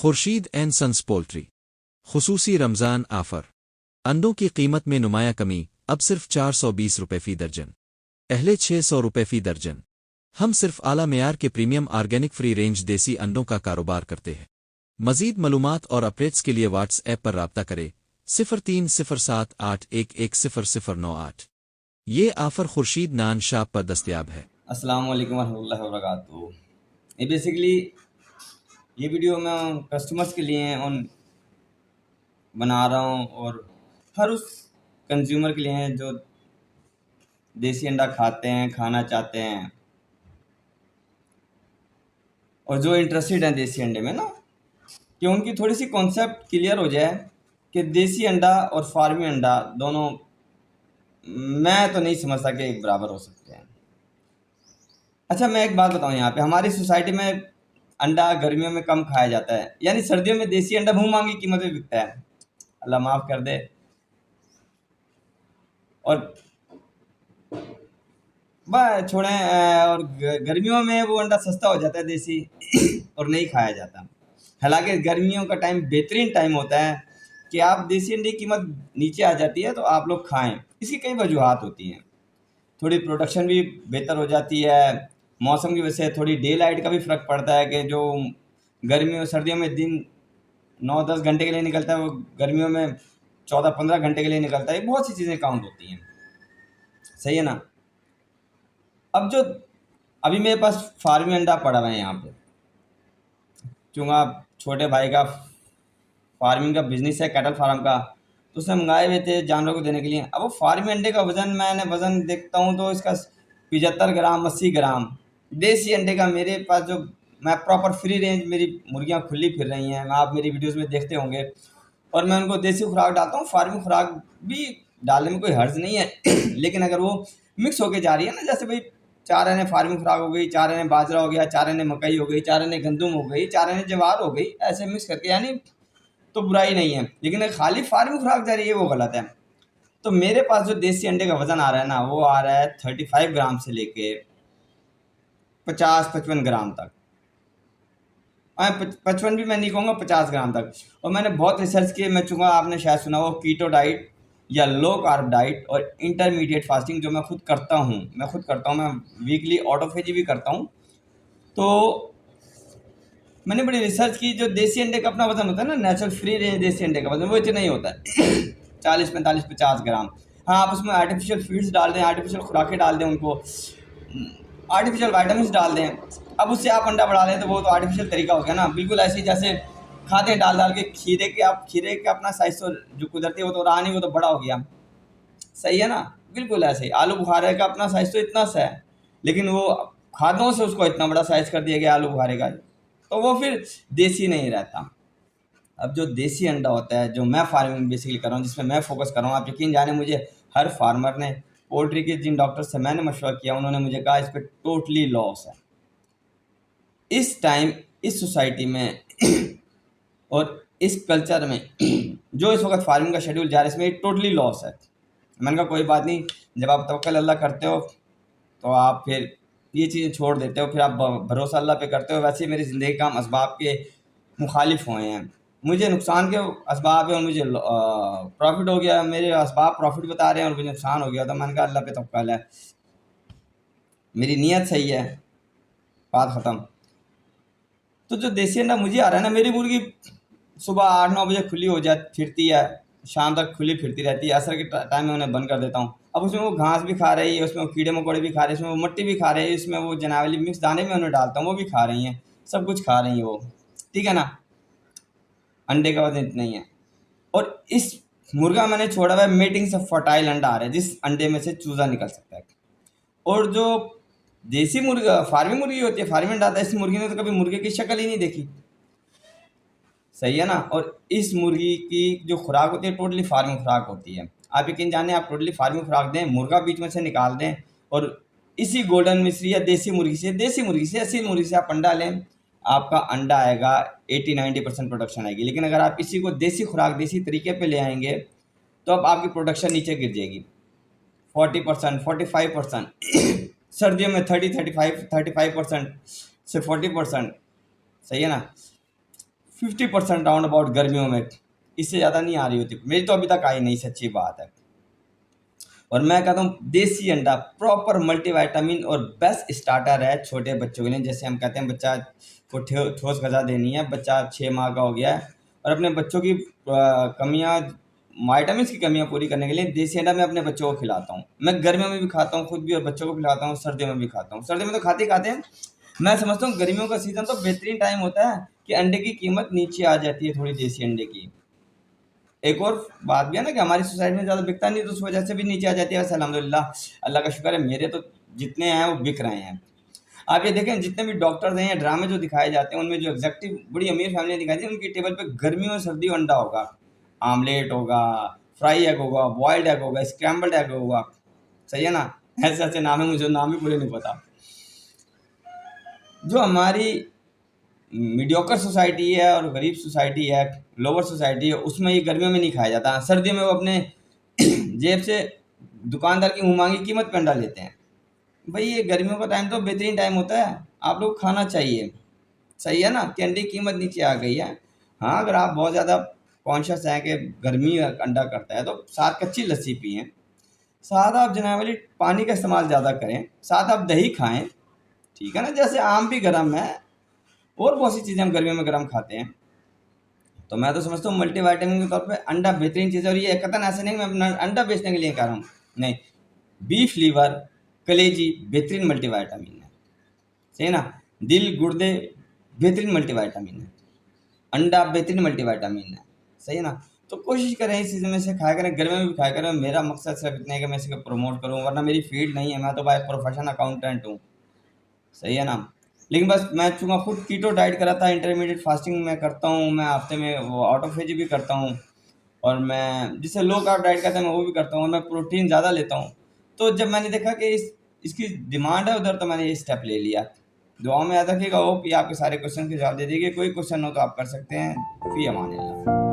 Khurshid and sons poultry खुसूसी Ramzan offer. अंडों की कीमत में नुमाया कमी, अब सिर्फ 420 रुपये फ़ी दर्जन, पहले 600 रुपये फ़ी दर्जन। हम सिर्फ आला मेयार के प्रीमियम ऑर्गेनिक फ्री रेंज देसी अंडों का कारोबार करते हैं। मज़ीद मालूमात और अपडेट्स के लिए व्हाट्सएप पर राब्ता करें 030781100098। ये आफर खुर्शीद नान शॉप पर दस्तयाब है। अस्सलाम वालेकुम वरहमतुल्लाहि वबरकातुहू। ये बेसिकली ये वीडियो मैं कस्टमर्स के लिए उन बना रहा हूँ और हर उस कंज्यूमर के लिए हैं जो देसी अंडा खाते हैं, खाना चाहते हैं और जो इंटरेस्टेड हैं देसी अंडे में ना, कि उनकी थोड़ी सी कॉन्सेप्ट क्लियर हो जाए कि देसी अंडा और फार्मी अंडा दोनों मैं तो नहीं समझता कि एक बराबर हो सकते हैं। अच्छा, मैं एक बात बताऊँ, यहाँ पे हमारी सोसाइटी में अंडा गर्मियों में कम खाया जाता है, यानी सर्दियों में देसी अंडा मुंह मांगी कीमत में बिकता है, अल्लाह माफ़ कर दे। और बस छोड़ें, और गर्मियों में वो अंडा सस्ता हो जाता है देसी और नहीं खाया जाता। हालांकि गर्मियों का टाइम बेहतरीन टाइम होता है कि आप देसी अंडे की कीमत नीचे आ जाती है तो आप लोग खाएं। इसकी कई वजूहत होती हैं, थोड़ी प्रोडक्शन भी बेहतर हो जाती है, मौसम की वजह से थोड़ी डे लाइट का भी फ़र्क पड़ता है कि जो गर्मियों सर्दियों में दिन 9-10 घंटे के लिए निकलता है वो गर्मियों में 14-15 घंटे के लिए निकलता है। बहुत सी चीज़ें काउंट होती हैं, सही है ना। अब जो अभी मेरे पास फार्मी अंडा पड़ा हुआ है यहाँ पे, चूँकि छोटे भाई का फार्मिंग का बिजनेस है, कैटल फार्म का, तो उसने मंगाए हुए थे जानवरों को देने के लिए। अब वो फार्मी अंडे का मैंने वज़न देखता हूँ तो इसका 75 ग्राम 80 ग्राम। देसी अंडे का मेरे पास जो मैं प्रॉपर फ्री रेंज, मेरी मुर्गियाँ खुली फिर रही हैं, आप मेरी वीडियोज़ में देखते होंगे, और मैं उनको देसी खुराक डालता हूँ, फार्मी खुराक भी डालने में कोई हर्ज नहीं है लेकिन अगर वो मिक्स होके जा रही है ना, जैसे भाई 4 आने फार्मी खुराक हो गई, 4 आने बाजरा हो गया, 4 आने मकई हो गई, 4 आने गंदम हो गई, 4 आने ज्वार हो गई, ऐसे मिक्स करके, यानी तो बुराई नहीं है, लेकिन अगर खाली फार्मी खुराक जा रही है वो गलत है। तो मेरे पास जो देसी अंडे का वज़न आ रहा है ना, वो आ रहा है 35 ग्राम से लेके 50-55 ग्राम तक। 55 भी मैं नहीं कहूँगा, 50 ग्राम तक। और मैंने बहुत रिसर्च किए, मैं चूँकि आपने शायद सुना हो कीटो डाइट या लो कार्ब डाइट और इंटरमीडिएट फास्टिंग, जो मैं खुद करता हूँ, मैं वीकली ऑटोफेजी भी करता हूँ। तो मैंने बड़ी रिसर्च की, जो देसी अंडे का अपना वज़न होता है ना, नेचुरल फ्री रेंज देसी अंडे का वज़न वो इतना ही होता है 40-45-50 ग्राम। हाँ, आप उसमें आर्टिफिशियल फीड्स डाल दें, आर्टिफिशियल खुराकें डाल दें, उनको आर्टिफिशियल वाइटामिन डाल दें, अब उससे आप अंडा बढ़ा लें तो वो तो आर्टिफिशियल तरीका हो गया ना। बिल्कुल ऐसे ही जैसे खाते हैं डाल के खीरे के अपना साइज़ तो जो कुदरती है वो तो रहा नहीं, वो तो बड़ा हो गया, सही है ना। बिल्कुल ऐसे ही आलू बुखारे का अपना साइज़ तो इतना सा है, लेकिन वो खादों से उसको इतना बड़ा साइज़ कर दिया गया आलू बुखारे का, तो वो फिर देसी नहीं रहता। अब जो देसी अंडा होता है, जो मैं फार्मिंग बेसिकली कर रहा हूँ, जिसमें मैं फोकस कर रहा हूँ, आप यकीन जाने मुझे हर फार्मर ने, पोल्ट्री के जिन डॉक्टर से मैंने मशवरा किया, उन्होंने मुझे कहा इस पर टोटली लॉस है इस टाइम, इस सोसाइटी में और इस कल्चर में जो इस वक्त फार्मिंग का शेड्यूल जा रहा है, इसमें टोटली लॉस है। मैंने कहा कोई बात नहीं, जब आप तवक्कल अल्लाह करते हो तो आप फिर ये चीज़ें छोड़ देते हो, फिर आप भरोसा अल्लाह पे करते हो। वैसे ही मेरी ज़िंदगी का असबाब के मुखालिफ हुए हैं, मुझे नुकसान के असबाब है और मुझे प्रॉफिट हो गया, मेरे असबाब प्रॉफिट बता रहे हैं और मुझे नुकसान हो गया, तो मैंने कहा अल्लाह पे तवक्कल है, मेरी नीयत सही है, बात ख़त्म। तो जो देसी अंडा मुझे आ रहा है ना, मेरी मुर्गी सुबह 8-9 बजे खुली हो फिरती है, शाम तक खुली फिरती रहती है, असर के टाइम में उन्हें बंद कर देता हूँ। अब उसमें वो घास भी खा रही है, उसमें वो कीड़े मकोड़े भी खा रहे हैं, उसमें वो मिट्टी भी खा रहे हैं, इसमें वो जनावली मिक्स दाने भी उन्हें डालता हूँ, वो भी खा रही हैं, सब कुछ खा रही हैं वो, ठीक है ना। अंडे का वजन इतना ही है। और इस मुर्गा मैंने छोड़ा हुआ है, मेटिंग से फर्टाइल अंडा आ रहा है, जिस अंडे में से चूजा निकल सकता है। और जो देसी मुर्गा फार्मी मुर्गी होती है, फार्मी अंडा आता है, इस मुर्गी ने तो कभी मुर्गे की शक्ल ही नहीं देखी, सही है ना। और इस मुर्गी की जो खुराक होती है टोटली फार्मिंग खुराक होती है। आप यकीन जाने, आप टोटली फार्मिंग खुराक दें, मुर्गा बीच में से निकाल दें और इसी गोल्डन मिश्री या देसी मुर्गी से ऐसी मुर्गी से आप अंडा लें, आपका अंडा आएगा 80-90% प्रोडक्शन आएगी। लेकिन अगर आप इसी को देसी खुराक देसी तरीके पे ले आएंगे तो अब आपकी प्रोडक्शन नीचे गिर जाएगी 40% 45%, सर्दियों में 35% से 40%, सही है ना। 50% राउंड अबाउट गर्मियों में, इससे ज़्यादा नहीं आ रही होती। मेरी तो अभी तक आई नहीं, सच्ची बात है। और मैं कहता हूँ देसी अंडा प्रॉपर मल्टीविटामिन और बेस्ट स्टार्टर है छोटे बच्चों के लिए। जैसे हम कहते हैं बच्चा को ठोस गज़ा देनी है, बच्चा 6 माह का हो गया है और अपने बच्चों की कमियाँ, विटामिन की कमियाँ पूरी करने के लिए देसी अंडा मैं अपने बच्चों को खिलाता हूँ। मैं गर्मियों में भी खाता हूँ खुद भी और बच्चों को खिलाता हूँ, सर्दियों में भी खाता हूँ। सर्दियों में तो खाते ही खाते हैं। मैं समझता हूँ गर्मियों का सीज़न तो बेहतरीन टाइम होता है कि अंडे की कीमत नीचे आ जाती है थोड़ी, देसी अंडे की। एक और बात भी है ना कि हमारी सोसाइटी में ज़्यादा बिकता नहीं, तो उस वजह से भी नीचे आ जाती है। वैसे अल्हम्दुलिल्लाह अल्लाह का शुक्र है, मेरे तो जितने हैं वो बिक रहे हैं। आप ये देखें जितने भी डॉक्टर्स हैं या ड्रामे जो दिखाए जाते हैं उनमें जो एग्जैक्टिव बड़ी अमीर फैमिली दिखाई जाती है, उनकी टेबल पे गर्मियों और सर्दियों अंडा होगा, आमलेट होगा, फ्राई एग होगा, बॉयल्ड एग होगा, स्क्रैम्बल्ड एग होगा। सही है ना? ऐसे ऐसे नाम है, मुझे नाम भी पूरे नहीं पता। जो हमारी मीडियोकर सोसाइटी है और गरीब सोसाइटी है, लोअर सोसाइटी है, उसमें ये गर्मियों में नहीं खाया जाता। सर्दियों में वो अपने जेब से दुकानदार की मुँह मांगी कीमत पे अंडा लेते हैं। भाई ये गर्मियों का टाइम तो बेहतरीन टाइम होता है, आप लोग खाना चाहिए। सही है ना कि अंडे की कीमत नीचे आ गई है। हाँ, अगर आप बहुत ज़्यादा कॉन्शियस हैं कि गर्मी अंडा करता है तो साथ कच्ची लस्सी पिएँ, साथ आप जनरली पानी का इस्तेमाल ज़्यादा करें, साथ आप दही खाएँ, ठीक है ना? जैसे आम भी गर्म है और बहुत सी चीज़ें हम गर्मियों में गर्म खाते हैं। तो मैं तो समझता हूँ मल्टीविटामिन के तौर पे अंडा बेहतरीन चीज़ है। और ये कतन ऐसे नहीं मैं अपना अंडा बेचने के लिए कह रहा हूँ, नहीं, बीफ लीवर, कलेजी बेहतरीन मल्टीविटामिन है। सही है ना? दिल, गुर्दे बेहतरीन मल्टीविटामिन है। अंडा बेहतरीन मल्टीविटामिन है। सही है ना? तो कोशिश करें इस चीज़ में से खाया करें, गर्मियों में भी खाया करें। मेरा मकसद सिर्फ इतना है कि मैं इसको प्रमोट करूँ, वरना मेरी फील्ड नहीं है, मैं तो बाय प्रोफेशन अकाउंटेंट हूँ। सही है ना? लेकिन बस मैं चूँकि खुद कीटो डाइट करा था, इंटरमीडिएट फास्टिंग मैं करता हूँ, मैं हफ्ते में वो ऑटोफेजी भी करता हूँ और मैं जिसे लो कार्ब डाइट कहते हैं मैं वो भी करता हूँ और मैं प्रोटीन ज़्यादा लेता हूँ। तो जब मैंने देखा कि इसकी डिमांड है उधर, तो मैंने ये स्टेप ले लिया। दुआ में याद रखिएगा। होप ये आपके सारे क्वेश्चन के जवाब दे देंगे। कोई क्वेश्चन हो तो आप कर सकते हैं। फ़ी अमान अल्लाह।